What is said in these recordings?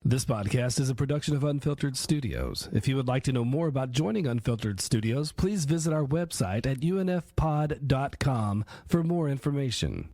This podcast is a production of Unfiltered Studios. If you would like to know more about joining Unfiltered Studios, please visit our website at unfpod.com for more information.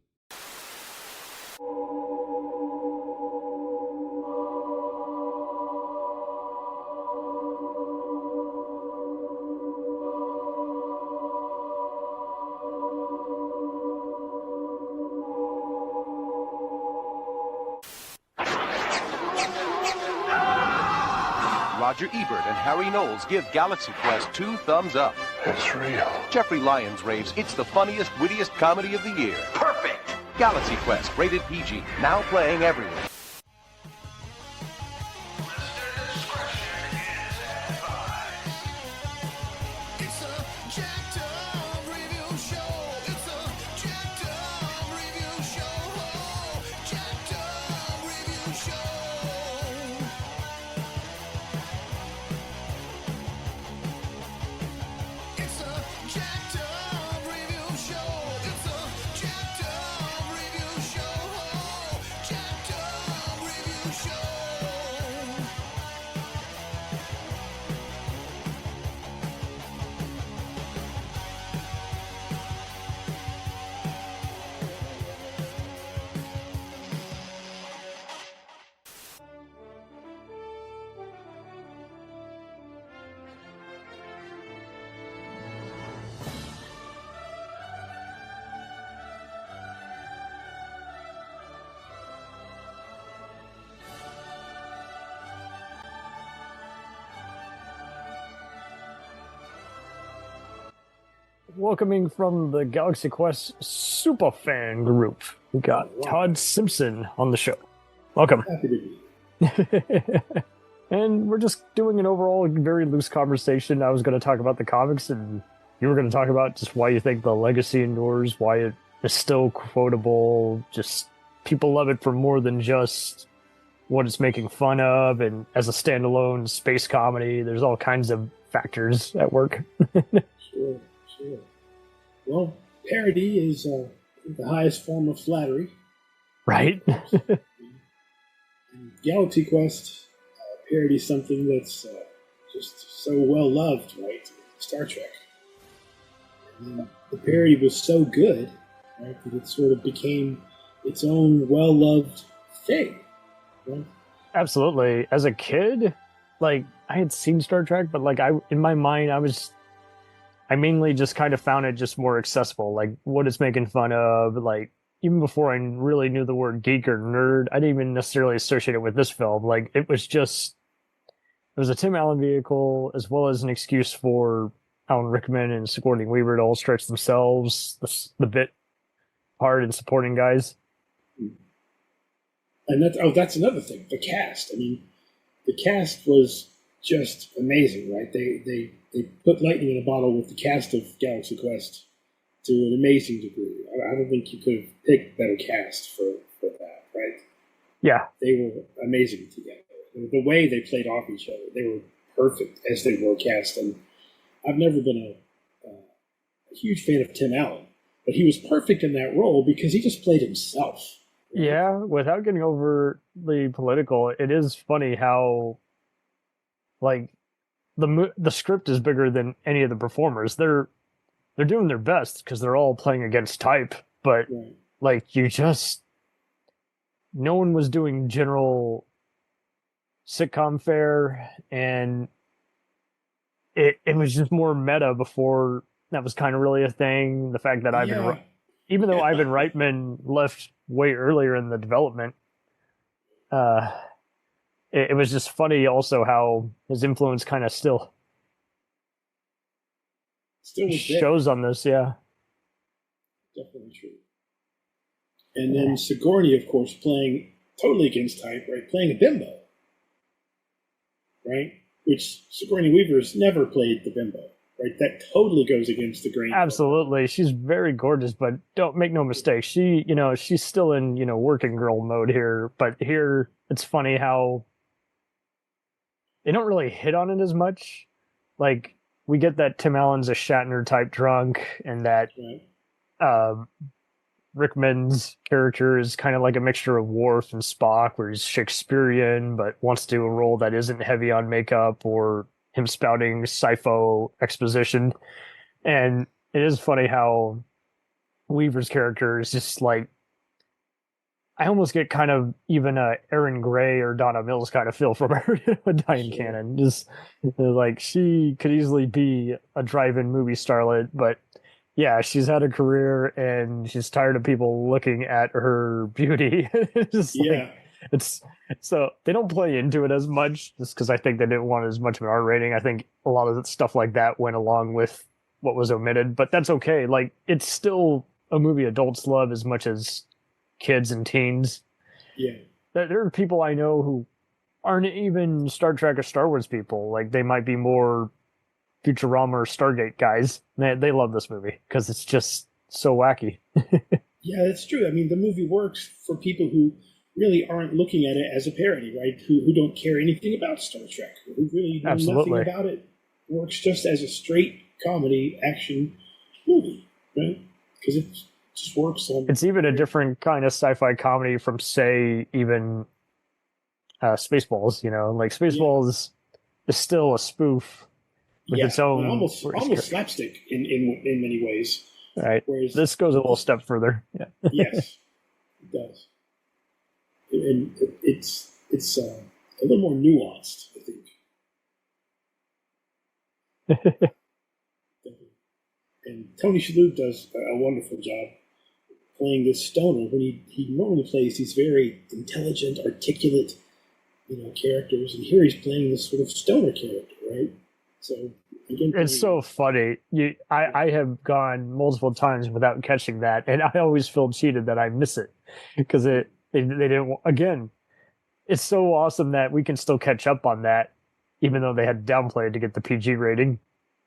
Roger Ebert and Harry Knowles give Galaxy Quest 2 thumbs up. It's real. Jeffrey Lyons raves it's the funniest, wittiest comedy of the year. Perfect! Galaxy Quest, rated PG, now playing everywhere. Welcoming from the Galaxy Quest Superfan group, we got Todd Simpson on the show. Welcome. Happy to be. And we're just doing an overall very loose conversation. I was going to talk about the comics, and you were going to talk about just why you think the legacy endures, why it is still quotable, just people love it for more than just what it's making fun of, and as a standalone space comedy, there's all kinds of factors at work. Sure. Well, parody is the highest form of flattery. Right? And Galaxy Quest parodies something that's just so well loved, right? Star Trek. And the parody was so good, right, that it sort of became its own well-loved thing. Right? Absolutely. As a kid, I had seen Star Trek, but in my mind, I mainly just kind of found it just more accessible, what it's making fun of, even before I really knew the word geek or nerd, I didn't even necessarily associate it with this film. It was a Tim Allen vehicle, as well as an excuse for Alan Rickman and Sigourney Weaver to all stretch themselves, the bit part and supporting guys. And that's another thing, the cast. I mean, the cast was just amazing, right? They put lightning in a bottle with the cast of Galaxy Quest to an amazing degree. I don't think you could have picked a better cast for that, right? Yeah. They were amazing together. The way they played off each other, they were perfect as they were cast. And I've never been a huge fan of Tim Allen, but he was perfect in that role because he just played himself. Right? Yeah, without getting overly political, it is funny how the script is bigger than any of the performers. They're doing their best because they're all playing against type, but right. No one was doing general sitcom fare, and it was just more meta before that was kind of really a thing. The fact that even though Ivan Reitman left way earlier in the development, it was just funny also how his influence kind of still shows on this, yeah. Definitely true. And then Sigourney, of course, playing totally against type, right? Playing a bimbo, right? Which Sigourney Weaver's never played the bimbo, right? That totally goes against the grain. Absolutely. She's very gorgeous, but don't make no mistake. She's still in, working girl mode here. But here, it's funny how they don't really hit on it as much. We get that Tim Allen's a Shatner type drunk, and that Rickman's character is kind of like a mixture of Worf and Spock, where he's Shakespearean, but wants to do a role that isn't heavy on makeup or him spouting sci-fi exposition. And it is funny how Weaver's character is just like, I almost get kind of even a Erin Gray or Donna Mills kind of feel from her, Diane Cannon. Just like she could easily be a drive-in movie starlet, but yeah, she's had a career and she's tired of people looking at her beauty. It's so they don't play into it as much just because I think they didn't want as much of an R rating. I think a lot of stuff like that went along with what was omitted, but that's okay. Like it's still a movie adults love as much as kids and teens. Yeah. There are people I know who aren't even Star Trek or Star Wars people. Like they might be more Futurama or Stargate guys. They love this movie because it's just so wacky. Yeah, that's true. I mean, the movie works for people who really aren't looking at it as a parody, right? Who don't care anything about Star Trek, who really know nothing about it. Works just as a straight comedy action movie, right? Because it just works on. It's even a different kind of sci-fi comedy from, say, even Spaceballs. You know, like Spaceballs is still a spoof with its own almost slapstick in many ways. Right. Whereas this goes a little step further. Yeah. Yes, it does. And it's a little more nuanced, I think. And Tony Shalhoub does a wonderful job playing this stoner when he normally plays these very intelligent, articulate, characters, and here he's playing this sort of stoner character, right? So again, it's so funny. I have gone multiple times without catching that, and I always feel cheated that I miss it because they didn't. Again, it's so awesome that we can still catch up on that, even though they had downplayed to get the PG rating,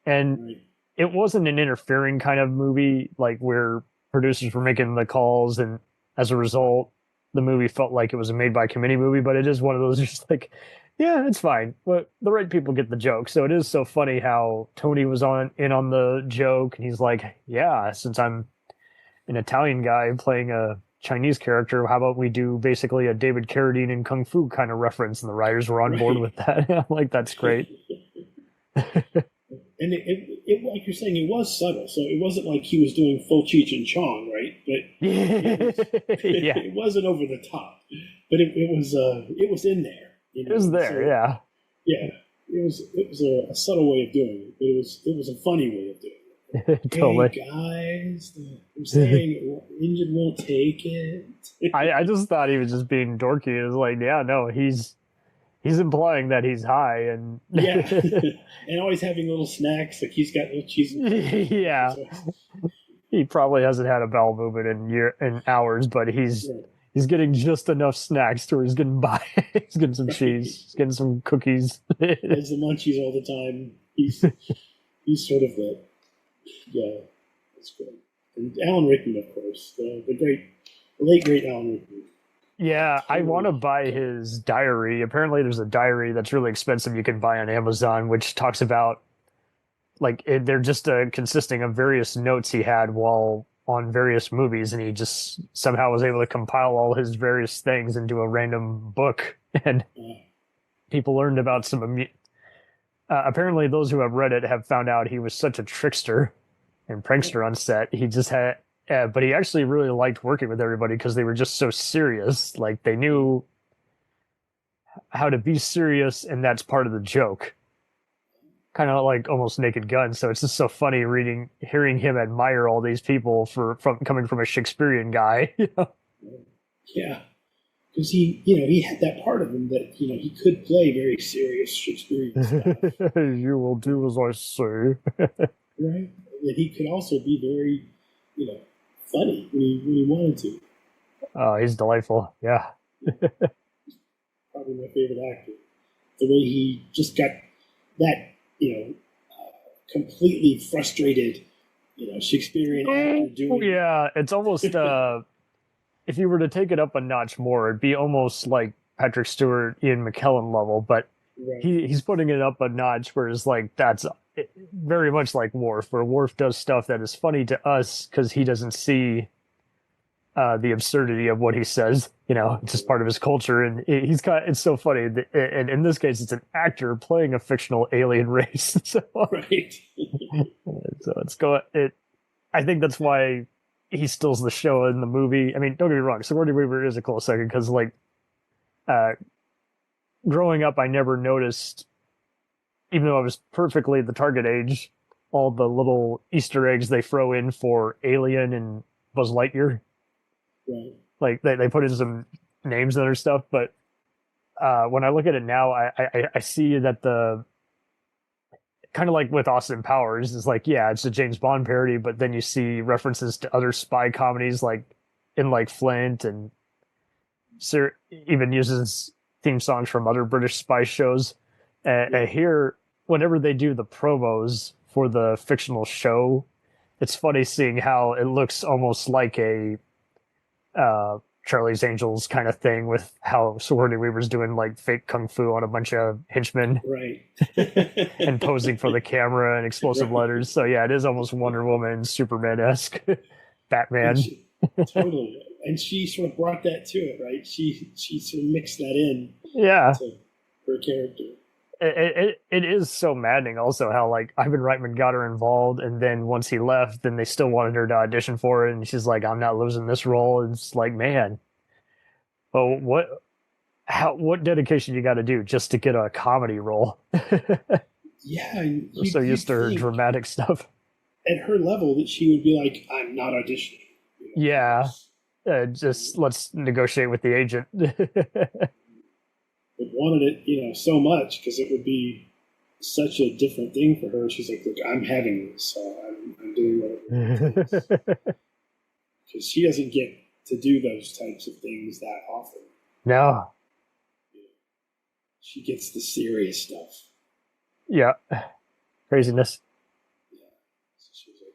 and it wasn't an interfering kind of movie like where producers were making the calls, and as a result, the movie felt like it was a made by committee movie. But it is one of those just like, yeah, it's fine. But the right people get the joke. So it is so funny how Tony was in on the joke, and he's like, yeah, since I'm an Italian guy playing a Chinese character, how about we do basically a David Carradine and Kung Fu kind of reference? And the writers were on board with that. I'm like, that's great. And it, like you're saying, it was subtle. So it wasn't like he was doing full Cheech and Chong, right? But it wasn't over the top. But it was in there. It was there, so, yeah. Yeah, it was a subtle way of doing it, but it was a funny way of doing it. Totally. Hey guys, I'm saying engine won't take it. I just thought he was just being dorky. It was like, yeah, no, he's implying that he's high and and always having little snacks. Like he's got little cheese. Yeah, he probably hasn't had a bowel movement in hours, but he's getting just enough snacks to where he's getting by. He's getting some cheese, he's getting some cookies. Has the munchies all the time. He's sort of the that's great. And Alan Rickman, of course, the late great Alan Rickman. Yeah, I want to buy his diary. Apparently, there's a diary that's really expensive you can buy on Amazon, which talks about they're just consisting of various notes he had while on various movies, and he just somehow was able to compile all his various things into a random book, and people learned about some. Apparently, those who have read it have found out he was such a trickster and prankster on set. He just had. But he actually really liked working with everybody because they were just so serious. Like they knew how to be serious, and that's part of the joke. Kind of like almost Naked Gun. So it's just so funny hearing him admire all these people from coming from a Shakespearean guy. Yeah, because he had that part of him that he could play very serious Shakespearean stuff. You will do as I say. Right, and he could also be very funny when he wanted to. Oh, he's delightful. Yeah. Probably my favorite actor. The way he just got that, completely frustrated, Shakespearean actor doing. Yeah, it's almost if you were to take it up a notch more, it'd be almost like Patrick Stewart, Ian McKellen level, but he's putting it up a notch where it's like that's very much like Worf, where Worf does stuff that is funny to us because he doesn't see the absurdity of what he says. It's just part of his culture, and it's so funny. And in this case, it's an actor playing a fictional alien race. So, Right. I think that's why he steals the show in the movie. I mean, don't get me wrong, Sigourney Weaver is a close second because, growing up, I never noticed, even though I was perfectly the target age, all the little Easter eggs they throw in for Alien and Buzz Lightyear. Right. Like they put in some names and other stuff, but when I look at it now, I see that the kind of like with Austin Powers is like, yeah, it's a James Bond parody, but then you see references to other spy comedies like Flint, and even uses theme songs from other British spy shows. And here, whenever they do the promos for the fictional show, it's funny seeing how it looks almost like a Charlie's Angels kind of thing, with how Sigourney Weaver's doing like fake kung fu on a bunch of henchmen, Right. and posing for the camera and explosive letters. So yeah, it is almost Wonder Woman, Superman-esque, Batman. Totally. And she sort of brought that to it, right? She sort of mixed that in. Yeah. To her character. It is so maddening also how like Ivan Reitman got her involved, and then once he left, then they still wanted her to audition for it, and she's like, I'm not losing this role. And it's like, man, well, what dedication you got to do just to get a comedy role? Yeah. We're so used to her dramatic stuff. At her level, that she would be like, I'm not auditioning. Yeah. Just let's negotiate with the agent. But wanted it, so much because it would be such a different thing for her. She's like, look, I'm having this, so I'm doing whatever it takes. Because she doesn't get to do those types of things that often. No. She gets the serious stuff. Yeah. Craziness. Yeah. So she's like,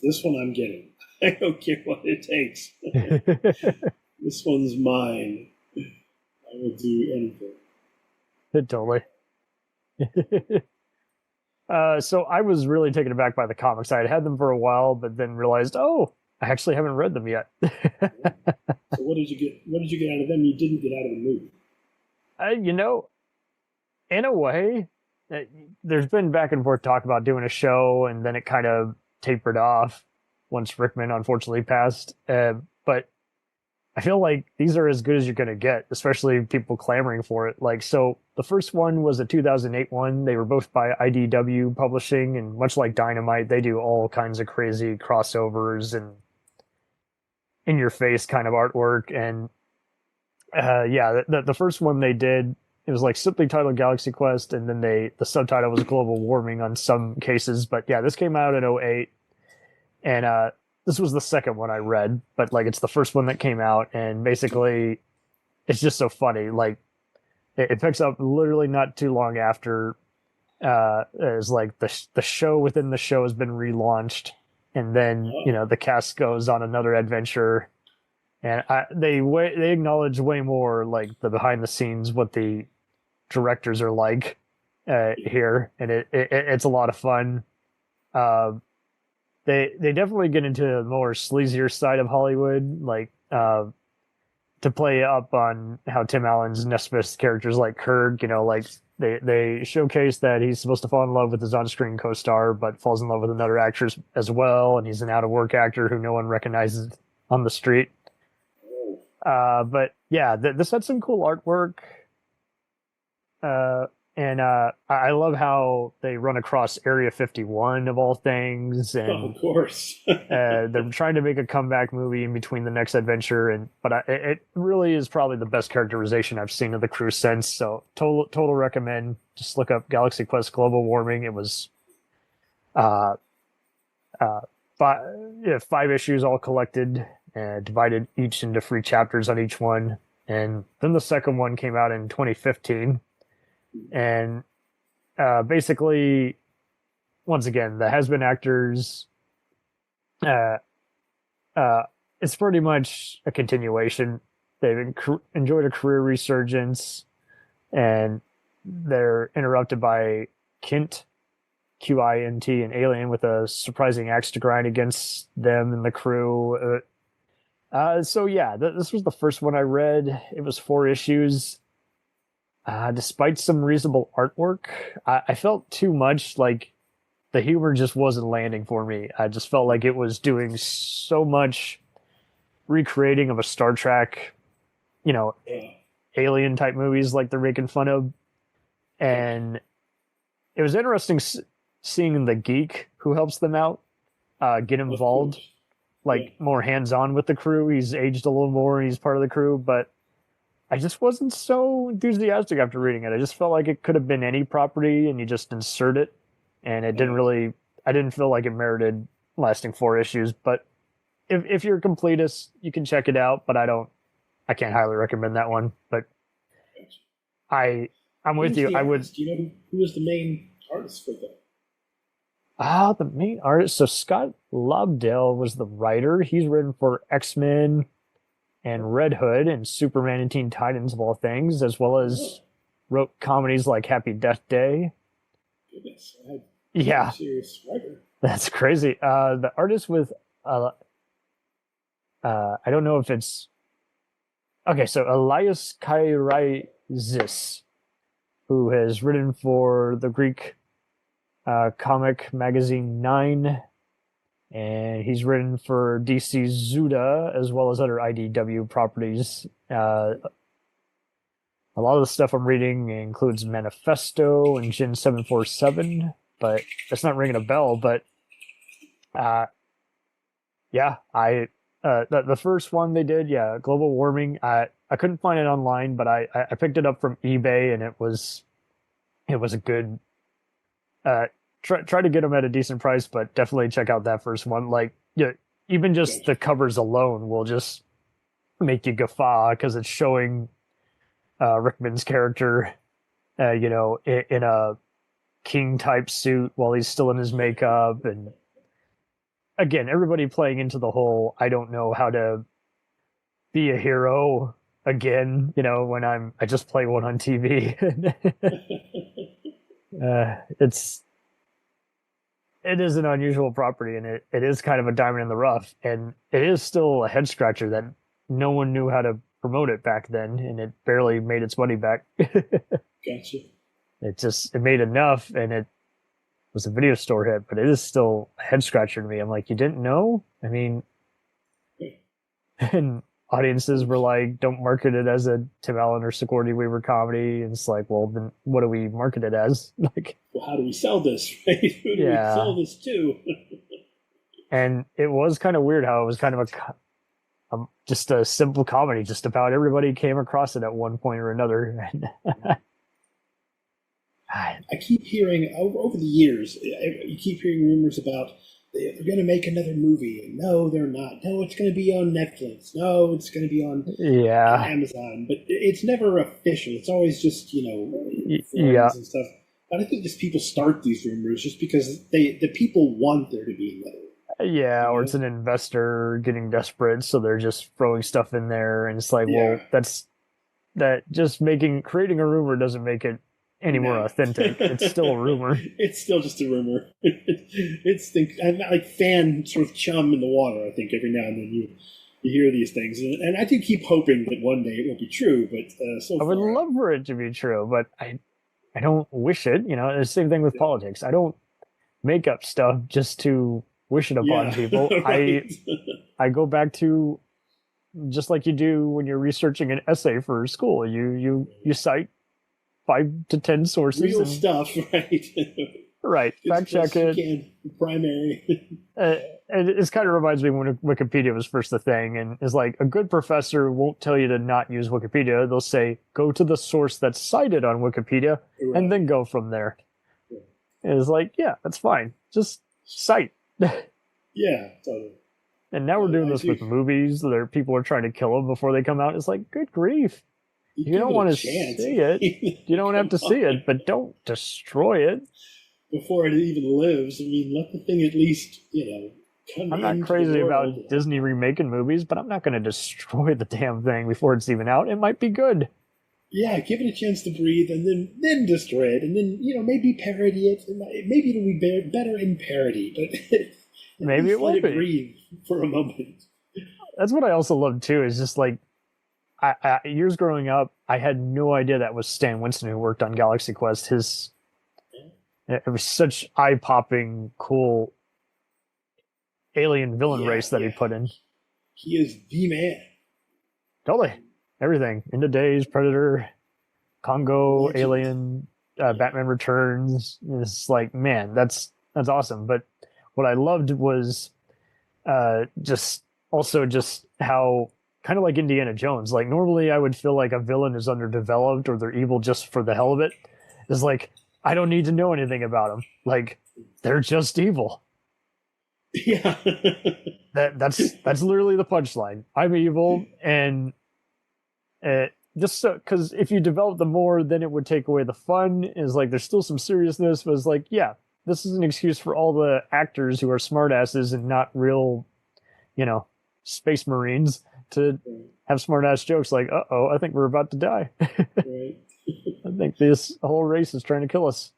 this one I'm getting. I don't care what it takes. This one's mine. I will do anything. Totally. So I was really taken aback by the comics. I had had them for a while, but then realized, I actually haven't read them yet. So what did you get? What did you get out of them? You didn't get out of the movie. In a way, there's been back and forth talk about doing a show, and then it kind of tapered off once Rickman unfortunately passed. But I feel like these are as good as you're going to get, especially people clamoring for it. So the first one was a 2008 one. They were both by IDW Publishing, and much like Dynamite, they do all kinds of crazy crossovers and in-your-face kind of artwork. And the first one they did, it was simply titled Galaxy Quest, and then the subtitle was Global Warming on some cases. But yeah, this came out in 2008, and this was the second one I read, but it's the first one that came out, and basically it's just so funny. It picks up literally not too long after it's the show within the show has been relaunched, and then the cast goes on another adventure, and they acknowledge way more the behind the scenes, what the directors are like here, and it's a lot of fun. They definitely get into the more sleazier side of Hollywood, to play up on how Tim Allen's Nesmith characters like Kirk, they showcase that he's supposed to fall in love with his on-screen co-star, but falls in love with another actress as well, and he's an out-of-work actor who no one recognizes on the street. But yeah, this had some cool artwork. And I love how they run across Area 51 of all things, and of course, they're trying to make a comeback movie in between the next adventure. But it really is probably the best characterization I've seen of the crew since. So total recommend. Just look up Galaxy Quest Global Warming. It was 5 issues all collected and divided each into 3 chapters on each one. And then the second one came out in 2015. And basically, once again, the has-been actors, it's pretty much a continuation. They've enjoyed a career resurgence, and they're interrupted by Quint, Quint, an alien with a surprising axe to grind against them and the crew. So yeah, this was the first one I read. It was 4 issues. Despite some reasonable artwork, I felt too much like the humor just wasn't landing for me. I just felt like it was doing so much recreating of a Star Trek, alien type movies like they're making fun of. And it was interesting seeing the geek who helps them out get involved, more hands on with the crew. He's aged a little more and he's part of the crew, but I just wasn't so enthusiastic after reading it. I just felt like it could have been any property and you just insert it. And it didn't really, I didn't feel like it merited lasting 4 issues. But if you're a completist, you can check it out. But I can't highly recommend that one. But I'm with you. I would. Do you know who was the main artist for that? The main artist. So Scott Lobdell was the writer. He's written for X-Men and Red Hood and Superman and Teen Titans of all things, as well as wrote comedies like Happy Death Day. Goodness, yeah, serious writer. That's crazy. The artist with I don't know if it's okay. So Elias Kairizis, who has written for the Greek comic magazine 9, and he's written for DC Zuda as well as other IDW properties. A lot of the stuff I'm reading includes Manifesto and Gen 747, but that's not ringing a bell. But the first one they did, global warming. I couldn't find it online, but I picked it up from eBay, and it was a good. Try to get them at a decent price, but definitely check out that first one. Even just the covers alone will just make you guffaw because it's showing Rickman's character, in a king type suit while he's still in his makeup, and again, everybody playing into the whole I don't know how to be a hero again. When I just play one on TV. It is an unusual property, and it is kind of a diamond in the rough, and it is still a head scratcher that no one knew how to promote it back then, and it barely made its money back. Gotcha. It made enough, and it was a video store hit, but it is still a head scratcher to me. I'm like, you didn't know? I mean, and audiences were like, don't market it as a Tim Allen or Sigourney Weaver comedy. And it's like, well, then what do we market it as? Well, how do we sell this? Right? Who do we sell this to? And it was kind of weird how it was kind of just a simple comedy. Just about everybody came across it at one point or another. I keep hearing over the years, you keep hearing rumors about they're going to make another movie. And no, they're not. No, it's going to be on Netflix. No, it's going to be on Amazon. But it's never official. It's always just, and stuff. But I think just people start these rumors just because the people want there to be another. Yeah, or it's an investor getting desperate, so they're just throwing stuff in there, and it's like, well, creating a rumor doesn't make it any more authentic. It's still a rumor. It's still just a rumor. I'm like fan sort of chum in the water. I think every now and then you hear these things, and I do keep hoping that one day it will be true. But I would love for it to be true, but I don't wish it. The same thing with politics. I don't make up stuff just to wish it upon people. Right. I go back to just like you do when you're researching an essay for school. You cite 5 to 10 sources. Real stuff, right? Right. Fact check it. Primary. It kind of reminds me when Wikipedia was first a thing, and is like a good professor won't tell you to not use Wikipedia. They'll say, go to the source that's cited on Wikipedia, and then go from there. Right. It's like, yeah, that's fine. Just cite. Yeah, totally. And now we're doing this with movies. People are trying to kill them before they come out. It's like, good grief. You don't want to see it. You don't have to see it, but don't destroy it. Before it even lives. I mean, let the thing at least, come I'm not crazy about Disney remaking movies, but I'm not going to destroy the damn thing before it's even out. It might be good. Yeah, give it a chance to breathe, and then destroy it, and then, maybe parody it. Maybe it'll be better in parody, but maybe it will let it breathe for a moment. That's what I also love too. Is just like, years growing up, I had no idea that was Stan Winston who worked on Galaxy Quest. It was such eye-popping, cool alien villain race that he put in. He is the man. Totally. Everything. Into Days, Predator, Congo, Legend. Alien, Batman Returns. It's like, man, that's awesome. But what I loved was just how kind of like Indiana Jones. Like normally I would feel like a villain is underdeveloped or they're evil just for the hell of it. It's like, I don't need to know anything about them. Like, they're just evil. Yeah. That's literally the punchline. I'm evil, and just so, because if you develop them more, then it would take away the fun. Is like there's still some seriousness, but it's like, yeah, this is an excuse for all the actors who are smartasses and not real, space marines to have smartass jokes like, I think we're about to die. Right. I think this whole race is trying to kill us.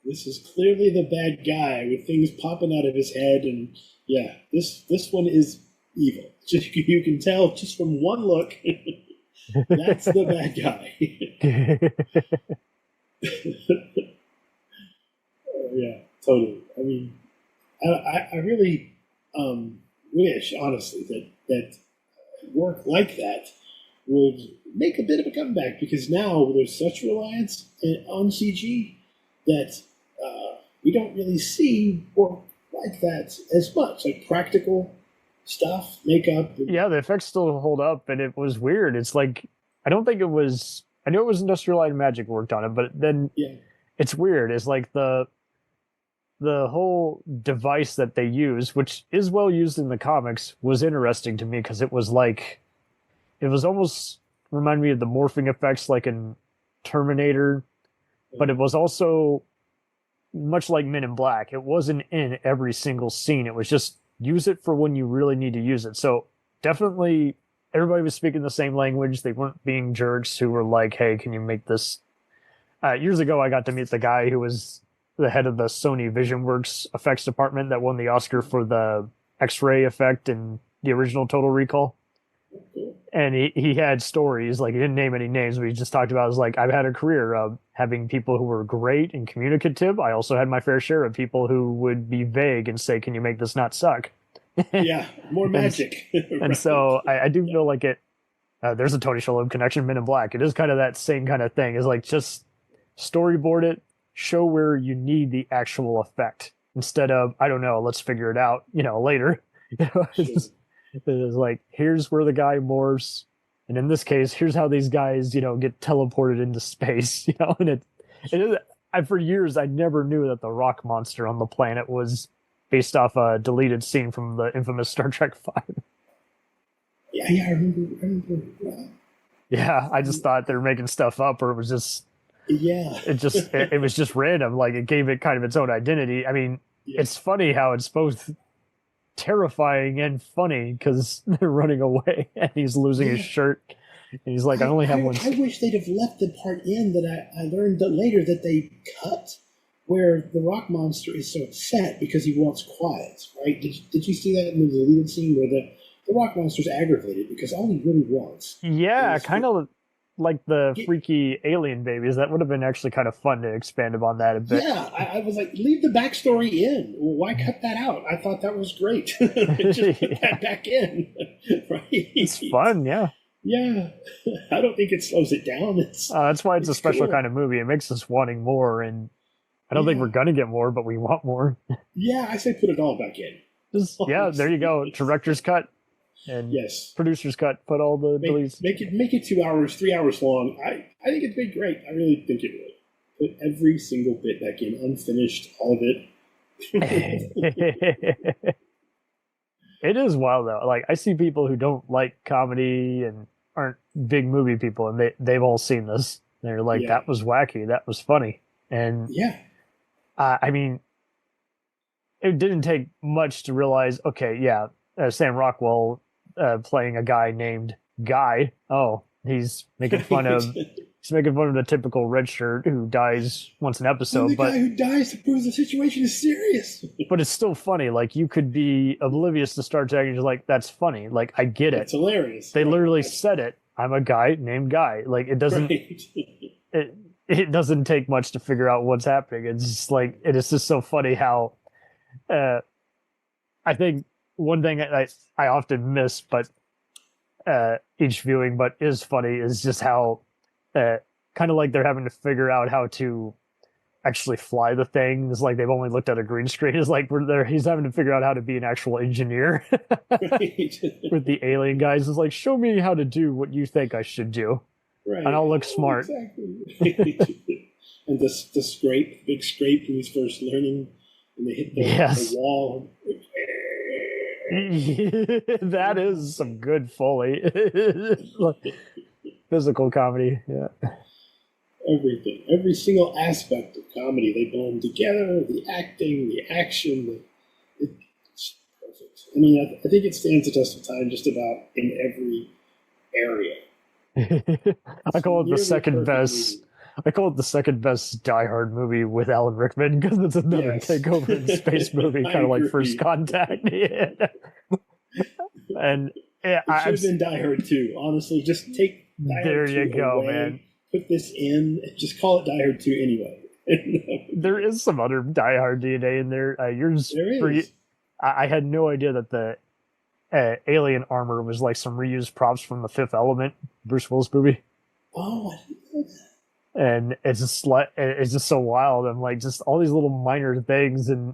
This is clearly the bad guy with things popping out of his head, and yeah, this one is evil. Just you can tell just from one look. That's the bad guy. Yeah, totally. I mean, I really wish, honestly, that work like that would make a bit of a comeback, because now there's such reliance on CG that we don't really see work like that as much, like practical stuff, makeup. Yeah, the effects still hold up, and it was weird. It's like, I don't think it was, I knew it was Industrial Light and Magic worked on it, but then it's weird. It's like the whole device that they use, which is well used in the comics, was interesting to me because it was like, it was almost reminded me of the morphing effects like in Terminator, but it was also much like Men in Black. It wasn't in every single scene. It was just use it for when you really need to use it. So definitely everybody was speaking the same language. They weren't being jerks who were like, hey, can you make this? Years ago, I got to meet the guy who was the head of the Sony VisionWorks effects department that won the Oscar for the X-ray effect in the original Total Recall. And he had stories, like he didn't name any names, but he just talked about, it was like, I've had a career of having people who were great and communicative. I also had my fair share of people who would be vague and say, can you make this not suck? Yeah, more magic. And so I do feel like it, there's a Tony Shalhoub connection, Men in Black. It is kind of that same kind of thing. It's like, just storyboard it, show where you need the actual effect instead of, I don't know, let's figure it out, later. It's like, here's where the guy morphs, and in this case, here's how these guys, get teleported into space, and it is, for years, I never knew that the rock monster on the planet was based off a deleted scene from the infamous Star Trek V. Yeah, I remember. Yeah, I just thought they were making stuff up, or it was just, it was just random. Like, it gave it kind of its own identity. I mean, it's funny how it's both terrifying and funny because they're running away and he's losing his shirt and he's like, I only have one. I wish they'd have left the part in that I learned later that they cut, where the rock monster is so upset because he wants quiet, right? Did you see that in the deleted scene where the rock monster's aggravated because all he really wants? Yeah, kind of like the freaky alien babies. That would have been actually kind of fun to expand upon that a bit. Yeah, I was like, leave the backstory in. Why cut that out? I thought that was great. Just put that back in. Right? It's fun, yeah. Yeah. I don't think it slows it down. That's why it's a special kind of movie. It makes us wanting more, and I don't think we're going to get more, but we want more. Yeah, I say put it all back in. There you go. Director's cut. And producer's cut, put all the deletes. Make it 2 hours, 3 hours long. I think it'd be great. I really think it would. Put every single bit back in, unfinished, all of it. It is wild though. Like, I see people who don't like comedy and aren't big movie people, and they've all seen this. They're like, that was wacky, that was funny. And I mean, it didn't take much to realize, okay, Sam Rockwell playing a guy named Guy. Oh, he's making fun of He's making fun of the typical red shirt who dies once an episode, I'm the but guy who dies to prove the situation is serious. but it's still funny. Like, you could be oblivious to Star Trek and you're like, that's funny. Like, I get it. It's hilarious. They literally said it. I'm a guy named Guy. Like, it doesn't Right. it doesn't take much to figure out what's happening. It's just like, it is just so funny how I think one thing I often miss, but each viewing, but is funny, is just how kind of like they're having to figure out how to actually fly the thing. It's like they've only looked at a green screen. It's like he's having to figure out how to be an actual engineer Right. with the alien guys. It's like, show me how to do what you think I should do, Right. and I'll look smart. Exactly. And the scrape, big scrape when he's first learning, and they hit the wall. That is some good Foley. Physical comedy, yeah. Everything, every single aspect of comedy, they blend together. The acting, the action, it's perfect. I mean, I think it stands the test of time just about in every area. I call it the second best. Movie. I call it the second best Die Hard movie with Alan Rickman, because it's another takeover in space movie, kind of like First Contact. Yeah. And yeah, it should have been Die Hard 2. Honestly, just take Die there Hard 2 you go, away, man. Put this in, just call it Die Hard 2 anyway. There is some other Die Hard DNA in there. Yours, there is. I had no idea that the alien armor was like some reused props from The Fifth Element, Bruce Willis movie. Oh, I didn't know that. And it's just so wild. I'm like, just all these little minor things. And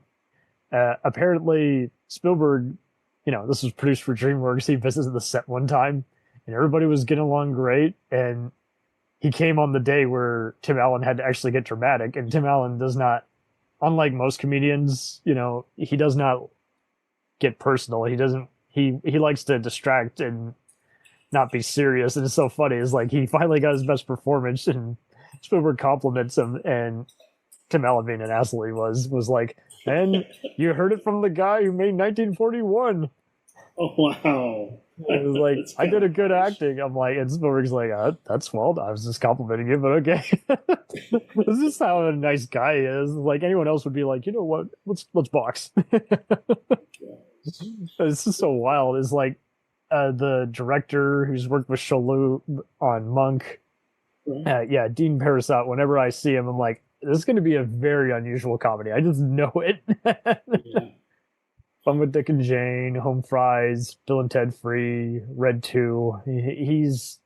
apparently Spielberg, this was produced for DreamWorks. He visited the set one time, and everybody was getting along great. And he came on the day where Tim Allen had to actually get dramatic. And Tim Allen does not, unlike most comedians, he does not get personal. He doesn't. He likes to distract and not be serious. And it's so funny. It's like he finally got his best performance, and Spielberg compliments him, and Tim Allen, being an asshole he was like, and you heard it from the guy who made 1941. Oh, wow. It was like, I did a good acting. I'm like, and Spielberg's like, that's well, I was just complimenting you, but okay. This is how a nice guy he is. Like, anyone else would be like, you know what? Let's box. This is so wild. It's like the director who's worked with Chaloux on Monk. Right. Dean Parasot. Whenever I see him, I'm like, this is going to be a very unusual comedy. I just know it. Yeah. Fun with Dick and Jane, Home Fries, Bill and Ted Free, Red 2. He's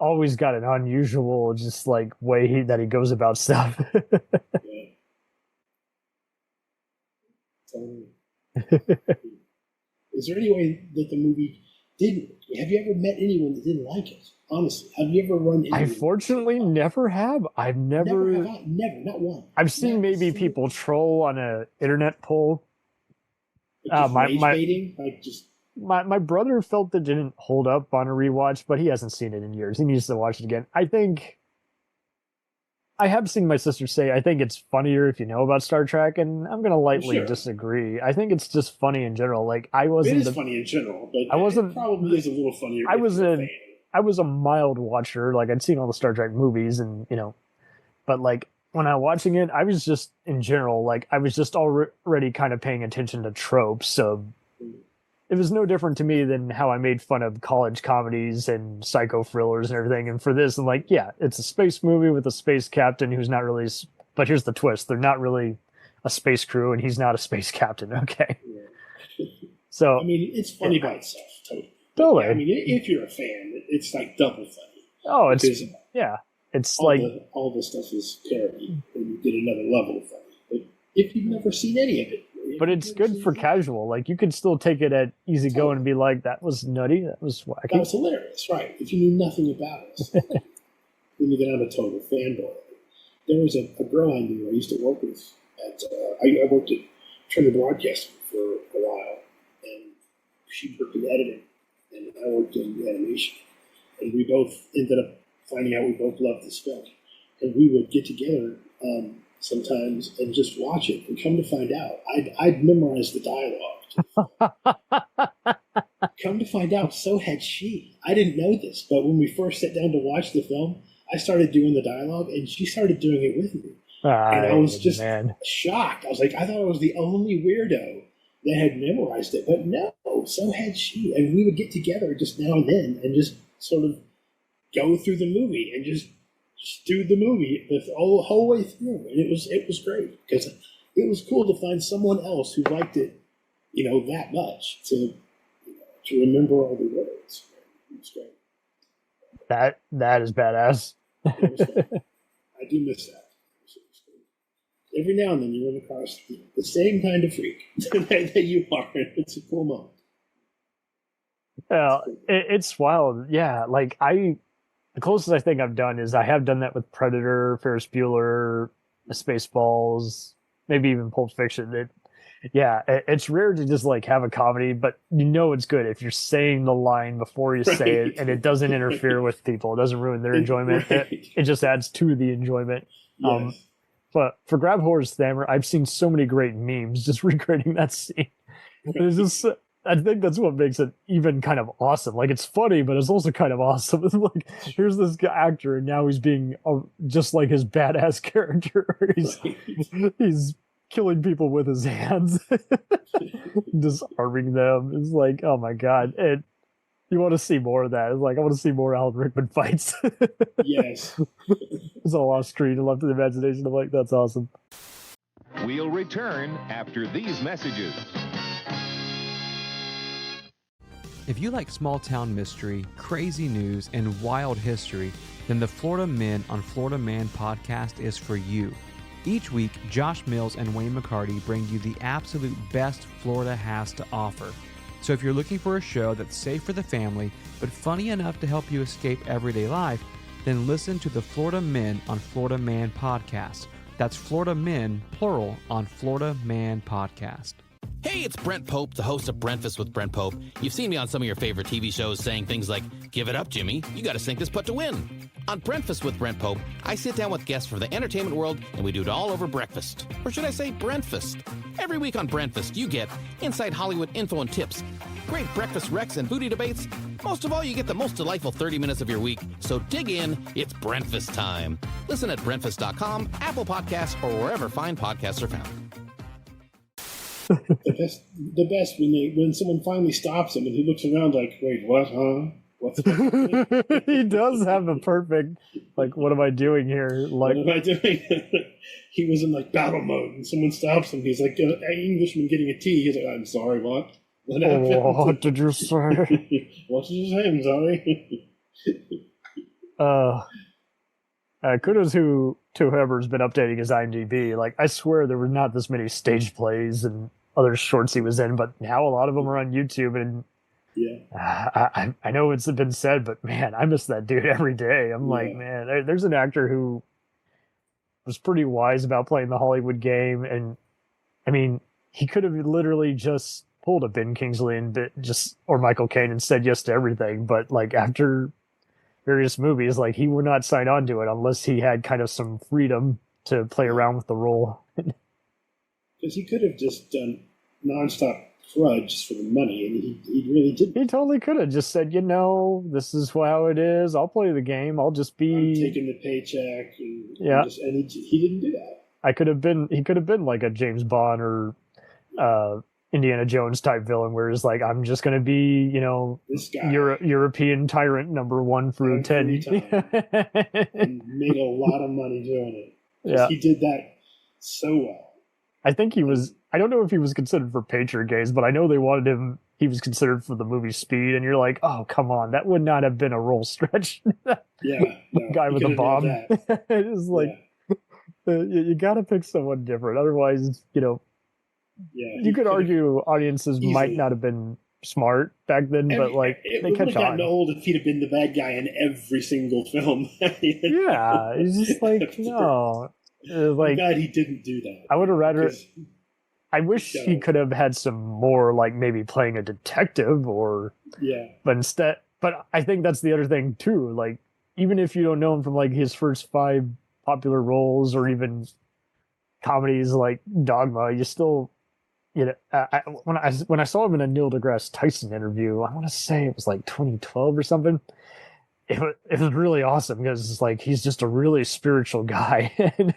always got an unusual, just like way that he goes about stuff. Yeah. Is there any way that the movie didn't? Have you ever met anyone that didn't like it? Honestly, have you ever run into? I fortunately never have. I've never not one. I've seen maybe people troll on a internet poll. My brother felt it didn't hold up on a rewatch, but he hasn't seen it in years. He needs to watch it again. I think I have seen my sister say I think it's funnier if you know about Star Trek, and I'm gonna lightly disagree. I think it's just funny in general. Like, I wasn't. It is funny in general, but I wasn't. It probably is a little funnier. I was a mild watcher. Like, I'd seen all the Star Trek movies, and but like when I was watching it, I was just in general, like, I was just already kind of paying attention to tropes. So it was no different to me than how I made fun of college comedies and psycho thrillers and everything. And for this, I'm like, yeah, it's a space movie with a space captain who's not really. But here's the twist: they're not really a space crew, and he's not a space captain. Okay. Yeah. So I mean, it's funny by itself. Totally. I mean, if you're a fan, it's like double funny. Oh, it's all like all the stuff is parody, and you get another level of funny. But if you've never seen any of it, but it's good for casual. Like, you could still take it at easy go and be like, "That was nutty. That was wacky. That was hilarious." Right? If you knew nothing about it, then you get on a total fanboy. There was a girl I knew I used to work with at. I worked at Turner Broadcasting for a while, and she worked in editing, and I worked in animation, and we both ended up finding out we both loved this film, and we would get together sometimes and just watch it. And come to find out, I'd memorized the dialogue. Come to find out, so had she. I didn't know this, but when we first sat down to watch the film, I started doing the dialogue, and she started doing it with me. And I was just shocked. I was like, I thought I was the only weirdo that had memorized it, but no, so had she. And we would get together just now and then and just sort of go through the movie and just do the movie the whole way through. And it was great because it was cool to find someone else who liked it, that much to remember all the words. It was great. That is badass. It was fun. I do miss that. Every now and then you run across the same kind of freak that you are. It's a cool moment. Well, it's wild. Yeah, like the closest I think I've done is I have done that with Predator, Ferris Bueller, Spaceballs, maybe even Pulp Fiction. It's rare to just like have a comedy, but it's good if you're saying the line before you say it and it doesn't interfere with people. It doesn't ruin their enjoyment. Right. It just adds to the enjoyment. Yes. But for Grab Horror's Thammer, I've seen so many great memes just recreating that scene. It's just, I think that's what makes it even kind of awesome. Like, it's funny, but it's also kind of awesome. It's like, here's this actor, and now he's being just like his badass character. He's killing people with his hands, disarming them. It's like, oh my god! And you want to see more of that? It's like, I want to see more Alan Rickman fights. Yes, it's all off screen and left to the imagination. I'm like, that's awesome. We'll return after these messages. If you like small-town mystery, crazy news, and wild history, then the Florida Men on Florida Man podcast is for you. Each week, Josh Mills and Wayne McCarty bring you the absolute best Florida has to offer. So if you're looking for a show that's safe for the family, but funny enough to help you escape everyday life, then listen to the Florida Men on Florida Man podcast. That's Florida Men, plural, on Florida Man podcast. Hey, it's Brent Pope, the host of Breakfast with Brent Pope. You've seen me on some of your favorite TV shows saying things like, "Give it up, Jimmy. You got to sink this putt to win." On Breakfast with Brent Pope, I sit down with guests from the entertainment world, and we do it all over breakfast. Or should I say Brentfast? Every week on Brentfast, you get inside Hollywood info and tips, great breakfast recs and booty debates. Most of all, you get the most delightful 30 minutes of your week. So dig in. It's Brentfast time. Listen at Brentfast.com, Apple Podcasts, or wherever fine podcasts are found. The best when someone finally stops him and he looks around like, wait, what, huh? What's he does have a perfect, like, what am I doing here? Like, what am I doing? He was in like battle mode and someone stops him. He's like an Englishman getting a tea. He's like, I'm sorry, what? What happened? What did you say? What did you say? I'm sorry. Kudos to whoever's been updating his IMDb. Like, I swear there were not this many stage plays and other shorts he was in, but now a lot of them are on YouTube. And yeah, I know it's been said, but man, I miss that dude every day. I'm like, man, there's an actor who was pretty wise about playing the Hollywood game, and I mean, he could have literally just pulled a Ben Kingsley and or Michael Caine and said yes to everything, but like after various movies, like he would not sign on to it unless he had kind of some freedom to play around with the role. Because he could have just done nonstop crud just for the money, and he really didn't. He totally could have just said, this is how it is. I'll play the game. I'll just be I'm taking the paycheck. And he didn't do that. He could have been like a James Bond or Indiana Jones type villain, where it's like, I'm just going to be, this guy, European tyrant number 1 through 10. And made a lot of money doing it. Yeah. He did that so well. I think I don't know if he was considered for Patriot Games, but I know they wanted him, he was considered for the movie Speed, and you're like, oh, come on, that would not have been a role stretch. Guy with a bomb. It's like, you got to pick someone different. Otherwise, you could argue audiences might not have been smart back then, but like they catch on. Old if he'd have been the bad guy in every single film. Yeah, it's just like, no. Like, God, he didn't do that. I would have rather. I wish he could have had some more, like maybe playing a detective or. Yeah. But I think that's the other thing too. Like, even if you don't know him from like his first 5 popular roles or even comedies like Dogma, you still, when I saw him in a Neil deGrasse Tyson interview, I want to say it was like 2012 or something. it was really awesome because it's like he's just a really spiritual guy, and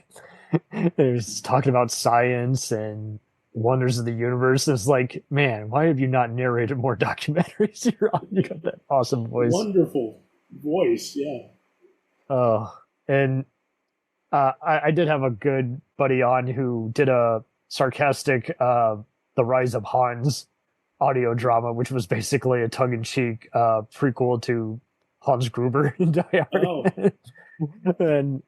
he was talking about science and wonders of the universe. It's like, man, why have you not narrated more documentaries? You got that awesome voice. Wonderful voice, yeah. Oh, and I did have a good buddy on who did a sarcastic The Rise of Hans audio drama, which was basically a tongue-in-cheek prequel to Hans Gruber in Die Hard. Oh. And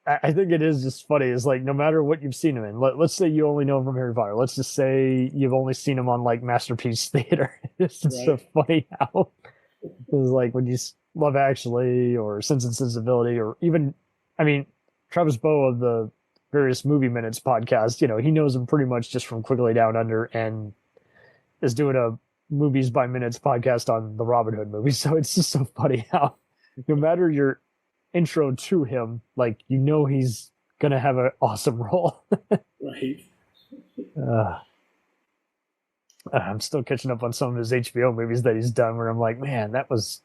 I think it is just funny. It's like, no matter what you've seen him in, let's say you only know him from Harry Potter. Let's just say you've only seen him on like Masterpiece Theater. It's just so funny how it's like when you Love Actually or Sense and Sensibility, or even, I mean, Travis Bow of the various Movie Minutes podcast, you know, he knows him pretty much just from Quigley Down Under, and is doing a Movies by Minutes podcast on the Robin Hood movies. So it's just so funny how no matter your intro to him, like, you know, he's gonna have an awesome role. Right. I'm still catching up on some of his HBO movies that he's done where I'm like, man, that was